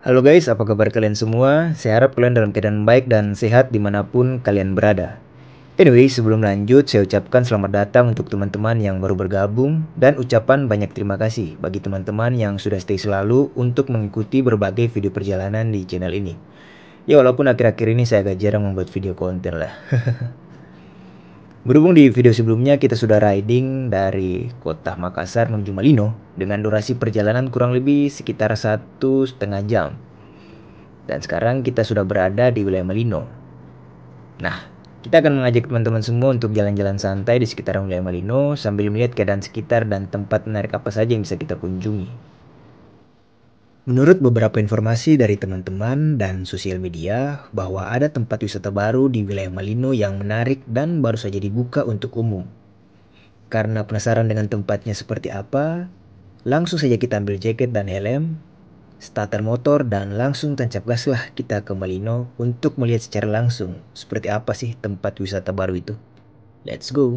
Halo guys, apa kabar kalian semua? Saya harap kalian dalam keadaan baik dan sehat dimanapun kalian berada. Anyway, sebelum lanjut, saya ucapkan selamat datang untuk teman-teman yang baru bergabung dan ucapan banyak terima kasih bagi teman-teman yang sudah stay selalu untuk mengikuti berbagai video perjalanan di channel ini. Ya walaupun akhir-akhir ini saya agak jarang membuat video konten lah. Berhubung di video sebelumnya kita sudah riding dari kota Makassar menuju Malino dengan durasi perjalanan kurang lebih sekitar 1,5 jam. Dan sekarang kita sudah berada di wilayah Malino. Nah, kita akan mengajak teman-teman semua untuk jalan-jalan santai di sekitar wilayah Malino sambil melihat keadaan sekitar dan tempat menarik apa saja yang bisa kita kunjungi. Menurut beberapa informasi dari teman-teman dan sosial media, bahwa ada tempat wisata baru di wilayah Malino yang menarik dan baru saja dibuka untuk umum. Karena penasaran dengan tempatnya seperti apa, langsung saja kita ambil jaket dan helm, starter motor, dan langsung tancap gaslah kita ke Malino untuk melihat secara langsung seperti apa sih tempat wisata baru itu. Let's go!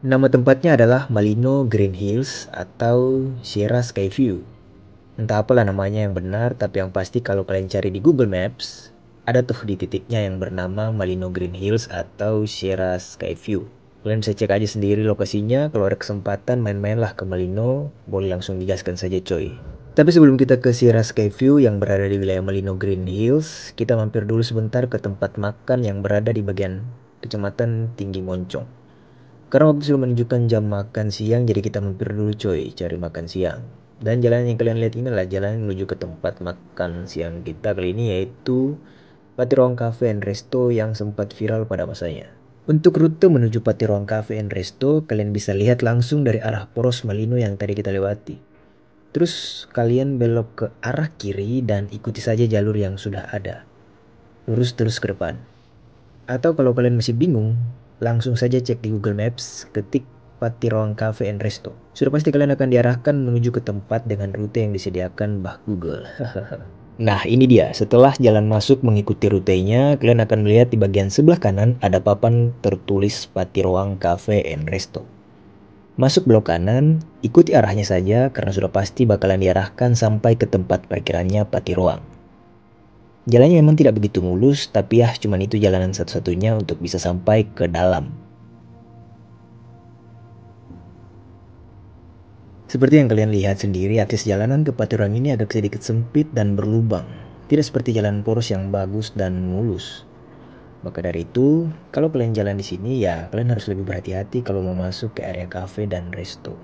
Nama tempatnya adalah Malino Green Hills atau Sierra Skyview. Entah apalah namanya yang benar, tapi yang pasti kalau kalian cari di Google Maps, ada tuh di titiknya yang bernama Malino Green Hills atau Sierra Skyview. Kalian bisa cek aja sendiri lokasinya, kalau ada kesempatan main-mainlah ke Malino, boleh langsung digaskan saja coy. Tapi sebelum kita ke Sierra Skyview yang berada di wilayah Malino Green Hills, kita mampir dulu sebentar ke tempat makan yang berada di bagian Kecamatan Tinggi Moncong. Karena waktu sudah menunjukkan jam makan siang, jadi kita mampir dulu coy, cari makan siang. Dan jalan yang kalian lihat ini adalah jalan menuju ke tempat makan siang kita kali ini, yaitu Patiroang Cafe and Resto yang sempat viral pada masanya. Untuk rute menuju Patiroang Cafe and Resto, kalian bisa lihat langsung dari arah Poros Malino yang tadi kita lewati. Terus kalian belok ke arah kiri dan ikuti saja jalur yang sudah ada. Lurus terus ke depan. Atau kalau kalian masih bingung, langsung saja cek di Google Maps, ketik Patiroang Cafe and Resto. Sudah pasti kalian akan diarahkan menuju ke tempat dengan rute yang disediakan Mbah Google. Nah ini dia, setelah jalan masuk mengikuti rutenya, kalian akan melihat di bagian sebelah kanan ada papan tertulis Patiroang Cafe and Resto. Masuk belok kanan, ikuti arahnya saja karena sudah pasti bakalan diarahkan sampai ke tempat parkirannya Patiroang. Jalannya memang tidak begitu mulus, tapi ya cuman itu jalanan satu-satunya untuk bisa sampai ke dalam. Seperti yang kalian lihat sendiri, akses jalanan ke Patiroang ini agak sedikit sempit dan berlubang. Tidak seperti jalan poros yang bagus dan mulus. Maka dari itu, kalau kalian jalan di sini ya kalian harus lebih berhati-hati kalau mau masuk ke area cafe dan resto.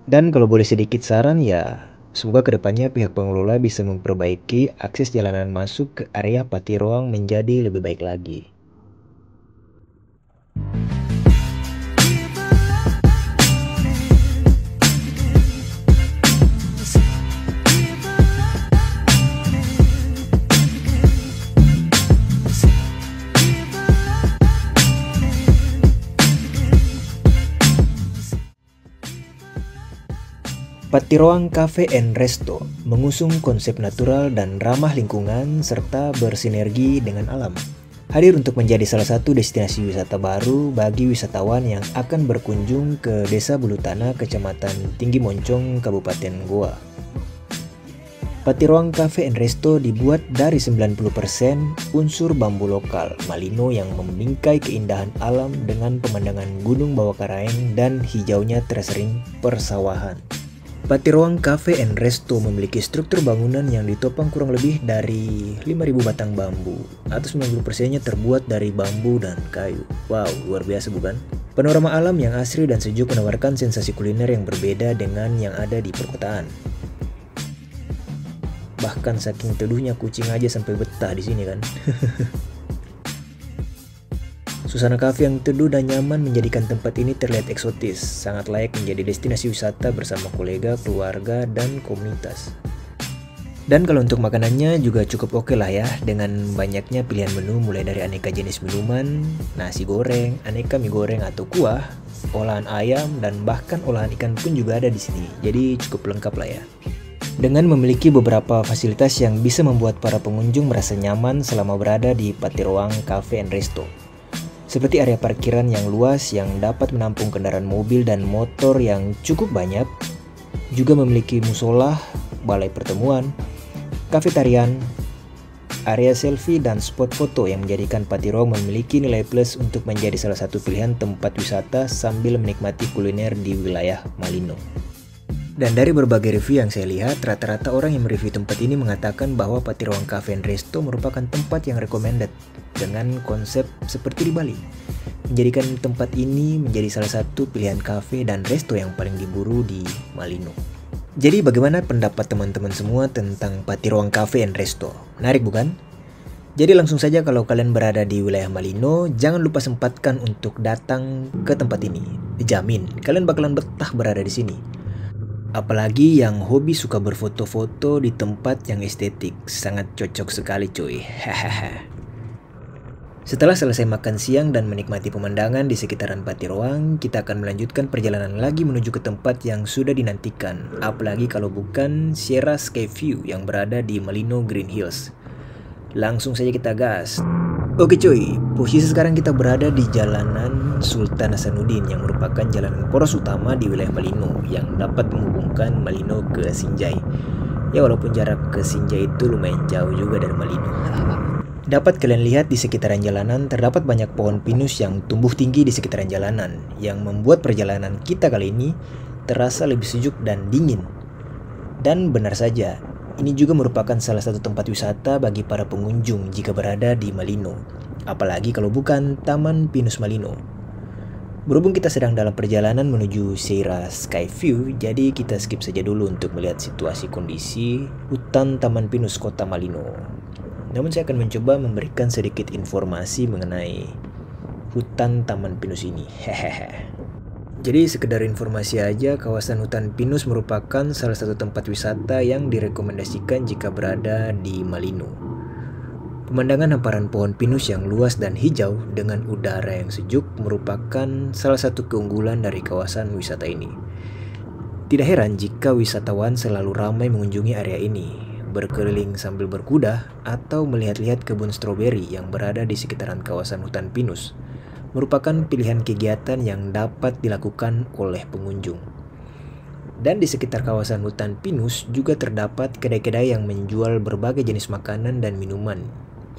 Dan kalau boleh sedikit saran ya, semoga kedepannya pihak pengelola bisa memperbaiki akses jalanan masuk ke area Patiroang menjadi lebih baik lagi. Patiroang Cafe and Resto mengusung konsep natural dan ramah lingkungan serta bersinergi dengan alam. Hadir untuk menjadi salah satu destinasi wisata baru bagi wisatawan yang akan berkunjung ke Desa Bulutana, Kecamatan Tinggi Moncong, Kabupaten Goa. Patiroang Cafe and Resto dibuat dari 90% unsur bambu lokal Malino yang membingkai keindahan alam dengan pemandangan Gunung Bawakaraeng dan hijaunya tersering persawahan. Patiroang Cafe and Resto memiliki struktur bangunan yang ditopang kurang lebih dari 5.000 batang bambu atau 90%-nya terbuat dari bambu dan kayu. Wow, luar biasa bukan? Panorama alam yang asri dan sejuk menawarkan sensasi kuliner yang berbeda dengan yang ada di perkotaan. Bahkan saking teduhnya kucing aja sampai betah di sini kan. Suasana kafe yang teduh dan nyaman menjadikan tempat ini terlihat eksotis, sangat layak menjadi destinasi wisata bersama kolega, keluarga, dan komunitas. Dan kalau untuk makanannya juga cukup oke lah ya, dengan banyaknya pilihan menu mulai dari aneka jenis minuman, nasi goreng, aneka mie goreng atau kuah, olahan ayam, dan bahkan olahan ikan pun juga ada di sini. Jadi cukup lengkap lah ya. Dengan memiliki beberapa fasilitas yang bisa membuat para pengunjung merasa nyaman selama berada di Patiroang Cafe and Resto. Seperti area parkiran yang luas yang dapat menampung kendaraan mobil dan motor yang cukup banyak, juga memiliki musola, balai pertemuan, kafetarian, area selfie, dan spot foto yang menjadikan Patiroang memiliki nilai plus untuk menjadi salah satu pilihan tempat wisata sambil menikmati kuliner di wilayah Malino. Dan dari berbagai review yang saya lihat, rata-rata orang yang mereview tempat ini mengatakan bahwa Patiroang Cafe and Resto merupakan tempat yang recommended dengan konsep seperti di Bali, menjadikan tempat ini menjadi salah satu pilihan cafe dan resto yang paling diburu di Malino. Jadi bagaimana pendapat teman-teman semua tentang Patiroang Cafe and Resto? Menarik bukan? Jadi langsung saja, kalau kalian berada di wilayah Malino, jangan lupa sempatkan untuk datang ke tempat ini. Dijamin kalian bakalan betah berada di sini. Apalagi yang hobi suka berfoto-foto di tempat yang estetik, sangat cocok sekali cuy. Setelah selesai makan siang dan menikmati pemandangan di sekitaran Patiroang, kita akan melanjutkan perjalanan lagi menuju ke tempat yang sudah dinantikan. Apalagi kalau bukan Sierra Skyview yang berada di Malino Green Hills. Langsung saja kita gas. Oke cuy, posisi sekarang kita berada di Jalanan Sultan Hasanuddin yang merupakan jalanan poros utama di wilayah Malino yang dapat menghubungkan Malino ke Sinjai. Ya, walaupun jarak ke Sinjai itu lumayan jauh juga dari Malino. Dapat kalian lihat di sekitaran jalanan terdapat banyak pohon pinus yang tumbuh tinggi di sekitaran jalanan yang membuat perjalanan kita kali ini terasa lebih sejuk dan dingin. Dan benar saja, ini juga merupakan salah satu tempat wisata bagi para pengunjung jika berada di Malino, apalagi kalau bukan Taman Pinus Malino. Berhubung kita sedang dalam perjalanan menuju Sierra Skyview, jadi kita skip saja dulu untuk melihat situasi kondisi hutan Taman Pinus Kota Malino. Namun saya akan mencoba memberikan sedikit informasi mengenai hutan Taman Pinus ini. Jadi sekedar informasi aja, kawasan hutan pinus merupakan salah satu tempat wisata yang direkomendasikan jika berada di Malino. Pemandangan hamparan pohon pinus yang luas dan hijau dengan udara yang sejuk merupakan salah satu keunggulan dari kawasan wisata ini. Tidak heran jika wisatawan selalu ramai mengunjungi area ini, berkeliling sambil berkuda atau melihat-lihat kebun stroberi yang berada di sekitaran kawasan hutan pinus. Merupakan pilihan kegiatan yang dapat dilakukan oleh pengunjung. Dan di sekitar kawasan hutan pinus juga terdapat kedai-kedai yang menjual berbagai jenis makanan dan minuman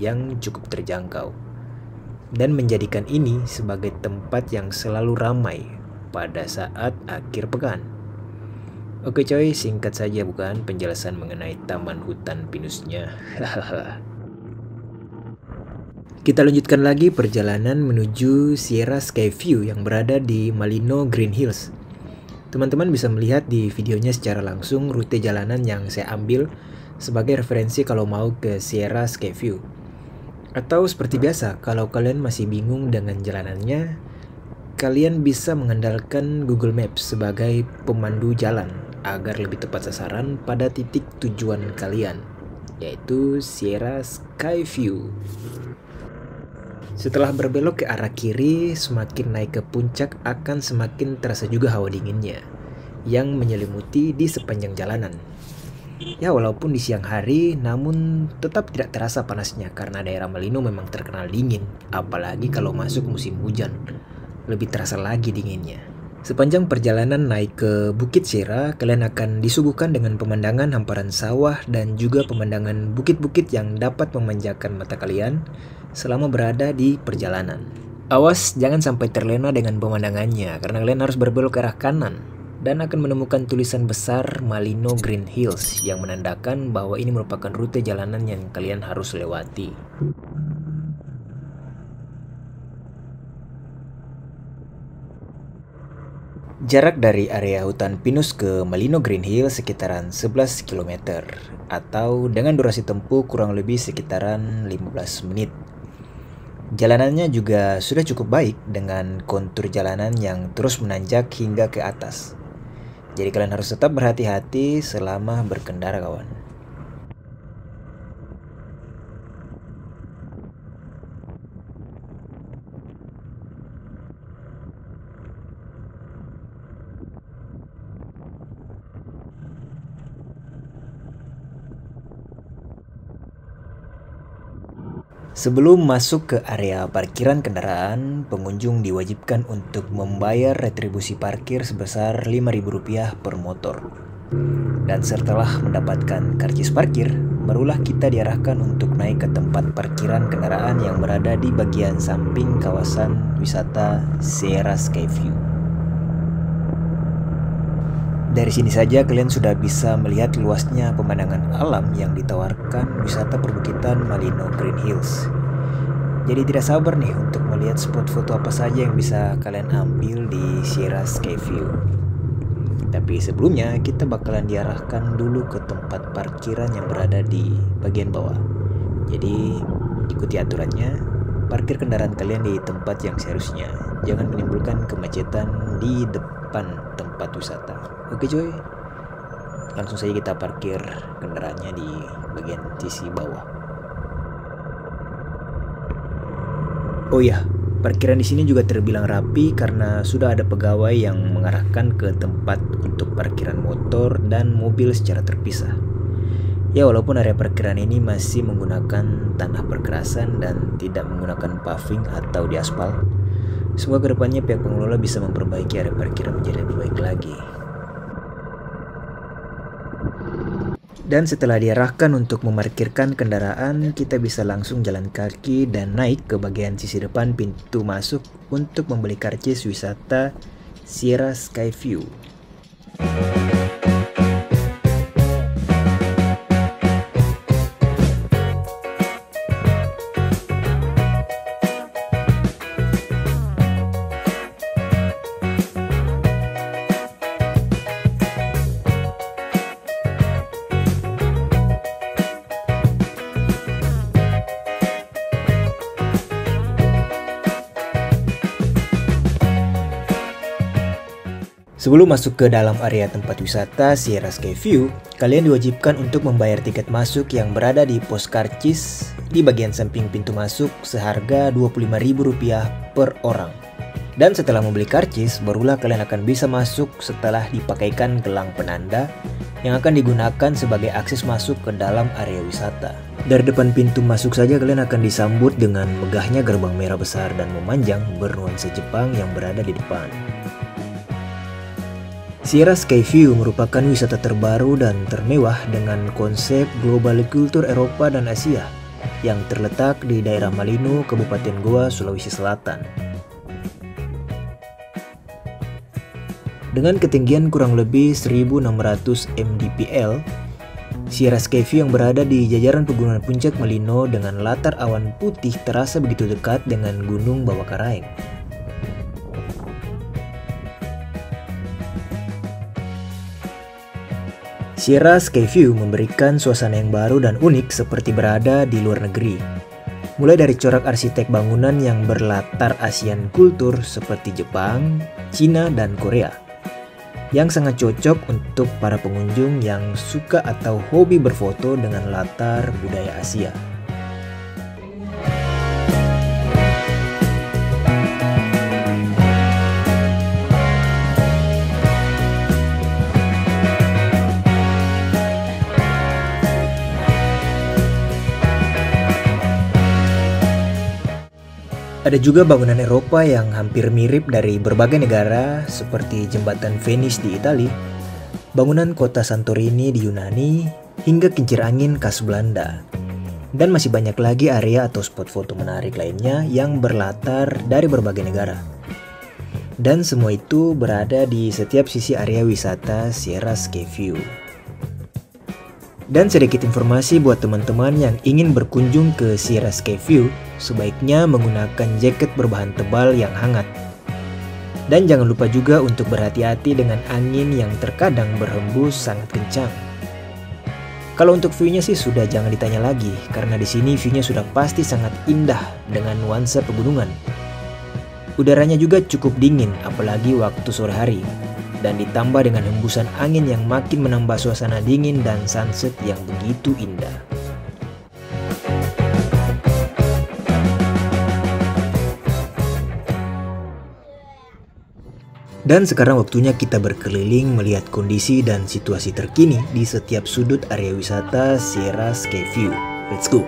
yang cukup terjangkau, dan menjadikan ini sebagai tempat yang selalu ramai pada saat akhir pekan. Oke coy, singkat saja bukan penjelasan mengenai taman hutan pinusnya. Kita lanjutkan lagi perjalanan menuju Sierra Skyview yang berada di Malino Green Hills. Teman-teman bisa melihat di videonya secara langsung rute jalanan yang saya ambil sebagai referensi kalau mau ke Sierra Skyview. Atau seperti biasa, kalau kalian masih bingung dengan jalanannya, kalian bisa mengandalkan Google Maps sebagai pemandu jalan agar lebih tepat sasaran pada titik tujuan kalian, yaitu Sierra Skyview. Setelah berbelok ke arah kiri, semakin naik ke puncak akan semakin terasa juga hawa dinginnya yang menyelimuti di sepanjang jalanan. Ya, walaupun di siang hari, namun tetap tidak terasa panasnya karena daerah Malino memang terkenal dingin, apalagi kalau masuk musim hujan, lebih terasa lagi dinginnya. Sepanjang perjalanan naik ke Bukit Sierra, kalian akan disuguhkan dengan pemandangan hamparan sawah dan juga pemandangan bukit-bukit yang dapat memanjakan mata kalian selama berada di perjalanan. Awas jangan sampai terlena dengan pemandangannya karena kalian harus berbelok ke arah kanan dan akan menemukan tulisan besar Malino Green Hills yang menandakan bahwa ini merupakan rute jalanan yang kalian harus lewati. Jarak dari area hutan pinus ke Malino Green Hills sekitaran 11 km atau dengan durasi tempuh kurang lebih sekitaran 15 menit. Jalanannya juga sudah cukup baik dengan kontur jalanan yang terus menanjak hingga ke atas. Jadi kalian harus tetap berhati-hati selama berkendara kawan. Sebelum masuk ke area parkiran kendaraan, pengunjung diwajibkan untuk membayar retribusi parkir sebesar Rp5.000 per motor. Dan setelah mendapatkan karcis parkir, barulah kita diarahkan untuk naik ke tempat parkiran kendaraan yang berada di bagian samping kawasan wisata Sierra Skyview. Dari sini saja kalian sudah bisa melihat luasnya pemandangan alam yang ditawarkan wisata perbukitan Malino Green Hills. Jadi tidak sabar nih untuk melihat spot foto apa saja yang bisa kalian ambil di Sierra Skyview. Tapi sebelumnya kita bakalan diarahkan dulu ke tempat parkiran yang berada di bagian bawah. Jadi ikuti aturannya, parkir kendaraan kalian di tempat yang seharusnya. Jangan menimbulkan kemacetan di depan tempat wisata. Oke coy, langsung saja kita parkir kendaraannya di bagian sisi bawah. Oh ya, parkiran di sini juga terbilang rapi karena sudah ada pegawai yang mengarahkan ke tempat untuk parkiran motor dan mobil secara terpisah. Ya, walaupun area parkiran ini masih menggunakan tanah perkerasan dan tidak menggunakan paving atau diaspal, semoga kedepannya pihak pengelola bisa memperbaiki area parkiran menjadi lebih baik lagi. Dan setelah diarahkan untuk memarkirkan kendaraan, kita bisa langsung jalan kaki dan naik ke bagian sisi depan pintu masuk untuk membeli karcis wisata Sierra Skyview. Sebelum masuk ke dalam area tempat wisata Sierra Skyview, kalian diwajibkan untuk membayar tiket masuk yang berada di pos karcis di bagian samping pintu masuk seharga Rp25.000 per orang. Dan setelah membeli karcis, barulah kalian akan bisa masuk setelah dipakaikan gelang penanda yang akan digunakan sebagai akses masuk ke dalam area wisata. Dari depan pintu masuk saja kalian akan disambut dengan megahnya gerbang merah besar dan memanjang bernuansa Jepang yang berada di depan. Sierra Skyview merupakan wisata terbaru dan termewah dengan konsep global kultur Eropa dan Asia yang terletak di daerah Malino, Kabupaten Goa, Sulawesi Selatan. Dengan ketinggian kurang lebih 1600 mdpl, Sierra Skyview yang berada di jajaran pegunungan puncak Malino dengan latar awan putih terasa begitu dekat dengan Gunung Bawakaraeng. Sierra Skyview memberikan suasana yang baru dan unik seperti berada di luar negeri. Mulai dari corak arsitek bangunan yang berlatar ASEAN kultur seperti Jepang, Cina, dan Korea, yang sangat cocok untuk para pengunjung yang suka atau hobi berfoto dengan latar budaya Asia. Ada juga bangunan Eropa yang hampir mirip dari berbagai negara seperti jembatan Venice di Italia, bangunan kota Santorini di Yunani, hingga kincir angin khas Belanda. Dan masih banyak lagi area atau spot foto menarik lainnya yang berlatar dari berbagai negara. Dan semua itu berada di setiap sisi area wisata Sierra Skyview. Dan sedikit informasi buat teman-teman yang ingin berkunjung ke Sierra Skyview, sebaiknya menggunakan jaket berbahan tebal yang hangat. Dan jangan lupa juga untuk berhati-hati dengan angin yang terkadang berhembus sangat kencang. Kalau untuk view-nya sih sudah jangan ditanya lagi, karena di sini view-nya sudah pasti sangat indah dengan nuansa pegunungan. Udaranya juga cukup dingin, apalagi waktu sore hari. Dan ditambah dengan hembusan angin yang makin menambah suasana dingin dan sunset yang begitu indah. Dan sekarang waktunya kita berkeliling melihat kondisi dan situasi terkini di setiap sudut area wisata Sierra Skyview. Let's go!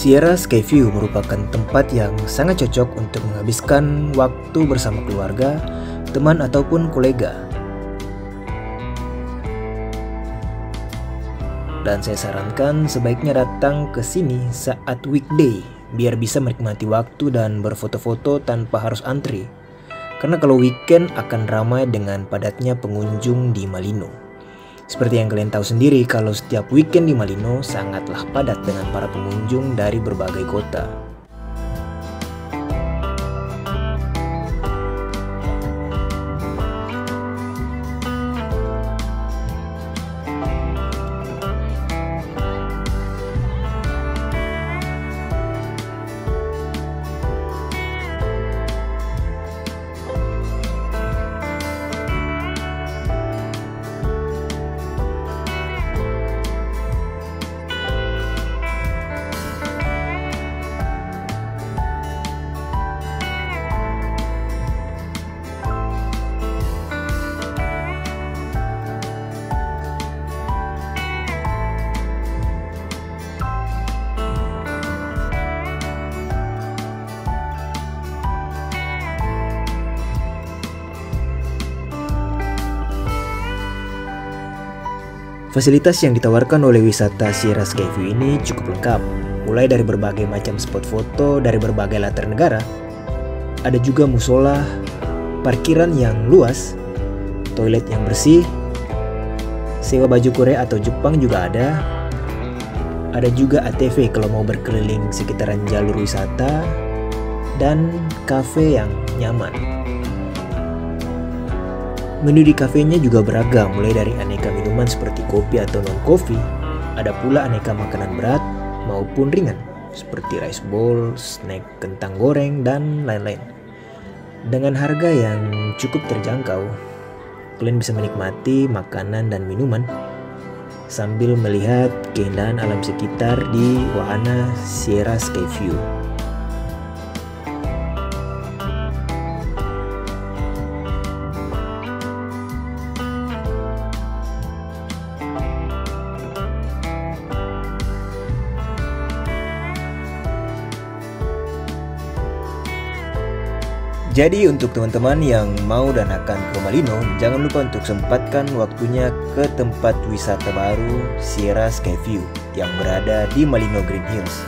Sierra Skyview merupakan tempat yang sangat cocok untuk menghabiskan waktu bersama keluarga, teman ataupun kolega. Dan saya sarankan sebaiknya datang ke sini saat weekday biar bisa menikmati waktu dan berfoto-foto tanpa harus antri. Karena kalau weekend akan ramai dengan padatnya pengunjung di Malino. Seperti yang kalian tahu sendiri kalau setiap weekend di Malino sangatlah padat dengan para pengunjung dari berbagai kota. Fasilitas yang ditawarkan oleh wisata Sierra Skyview ini cukup lengkap, mulai dari berbagai macam spot foto dari berbagai latar negara. Ada juga musola, parkiran yang luas, toilet yang bersih, sewa baju Korea atau Jepang juga ada. Ada juga ATV kalau mau berkeliling sekitaran jalur wisata, dan kafe yang nyaman. Menu di kafenya juga beragam, mulai dari aneka minuman seperti kopi atau non-kopi. Ada pula aneka makanan berat maupun ringan, seperti rice bowl, snack kentang goreng, dan lain-lain. Dengan harga yang cukup terjangkau, kalian bisa menikmati makanan dan minuman sambil melihat keindahan alam sekitar di wahana Sierra Skyview. Jadi untuk teman-teman yang mau dan akan ke Malino, jangan lupa untuk sempatkan waktunya ke tempat wisata baru Sierra Skyview yang berada di Malino Green Hills.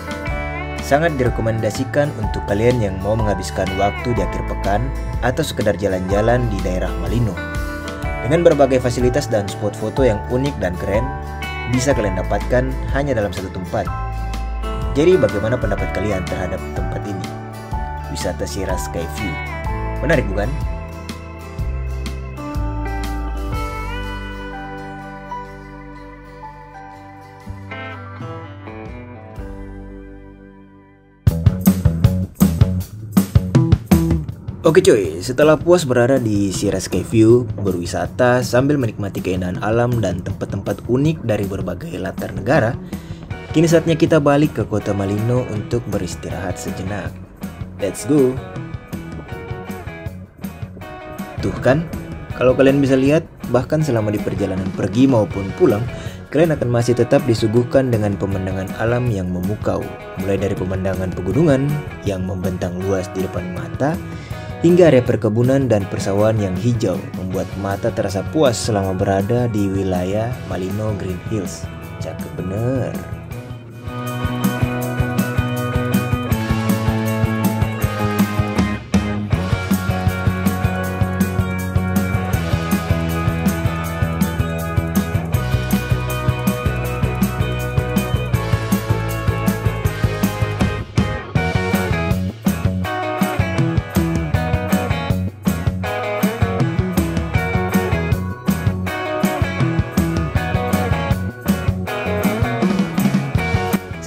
Sangat direkomendasikan untuk kalian yang mau menghabiskan waktu di akhir pekan atau sekedar jalan-jalan di daerah Malino. Dengan berbagai fasilitas dan spot foto yang unik dan keren, bisa kalian dapatkan hanya dalam satu tempat. Jadi bagaimana pendapat kalian terhadap tempat ini? Wisata Sierra Skyview. Menarik bukan? Oke coy, setelah puas berada di Sierra Skyview, berwisata sambil menikmati keindahan alam dan tempat-tempat unik dari berbagai latar negara, kini saatnya kita balik ke kota Malino untuk beristirahat sejenak. Let's go! Tuh kan, kalau kalian bisa lihat, bahkan selama di perjalanan pergi maupun pulang, kalian akan masih tetap disuguhkan dengan pemandangan alam yang memukau. Mulai dari pemandangan pegunungan yang membentang luas di depan mata, hingga area perkebunan dan persawahan yang hijau, membuat mata terasa puas selama berada di wilayah Malino Green Hills. Cakep bener!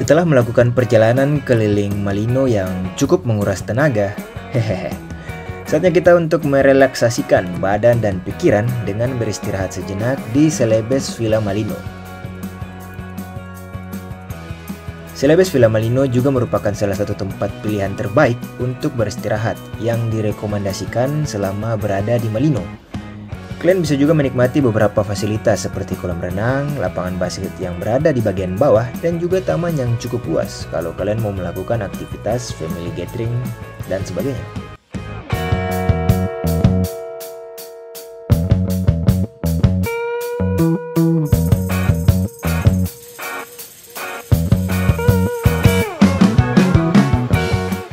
Setelah melakukan perjalanan keliling Malino yang cukup menguras tenaga, saatnya kita untuk merelaksasikan badan dan pikiran dengan beristirahat sejenak di Celebes Villa Malino. Celebes Villa Malino juga merupakan salah satu tempat pilihan terbaik untuk beristirahat yang direkomendasikan selama berada di Malino. Kalian bisa juga menikmati beberapa fasilitas seperti kolam renang, lapangan basket yang berada di bagian bawah, dan juga taman yang cukup luas kalau kalian mau melakukan aktivitas family gathering dan sebagainya.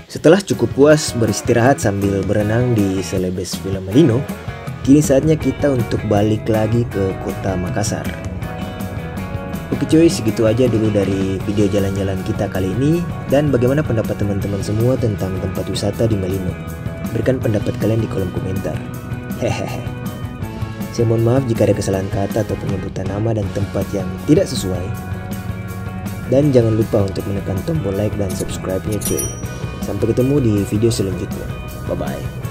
Setelah cukup puas beristirahat sambil berenang di Celebes Villa Melino, kini saatnya kita untuk balik lagi ke kota Makassar. Oke cuy, segitu aja dulu dari video jalan-jalan kita kali ini. Dan bagaimana pendapat teman-teman semua tentang tempat wisata di Melino? Berikan pendapat kalian di kolom komentar. Hehehe. Saya mohon maaf jika ada kesalahan kata atau penyebutan nama dan tempat yang tidak sesuai. Dan jangan lupa untuk menekan tombol like dan subscribe-nya cuy. Sampai ketemu di video selanjutnya. Bye-bye.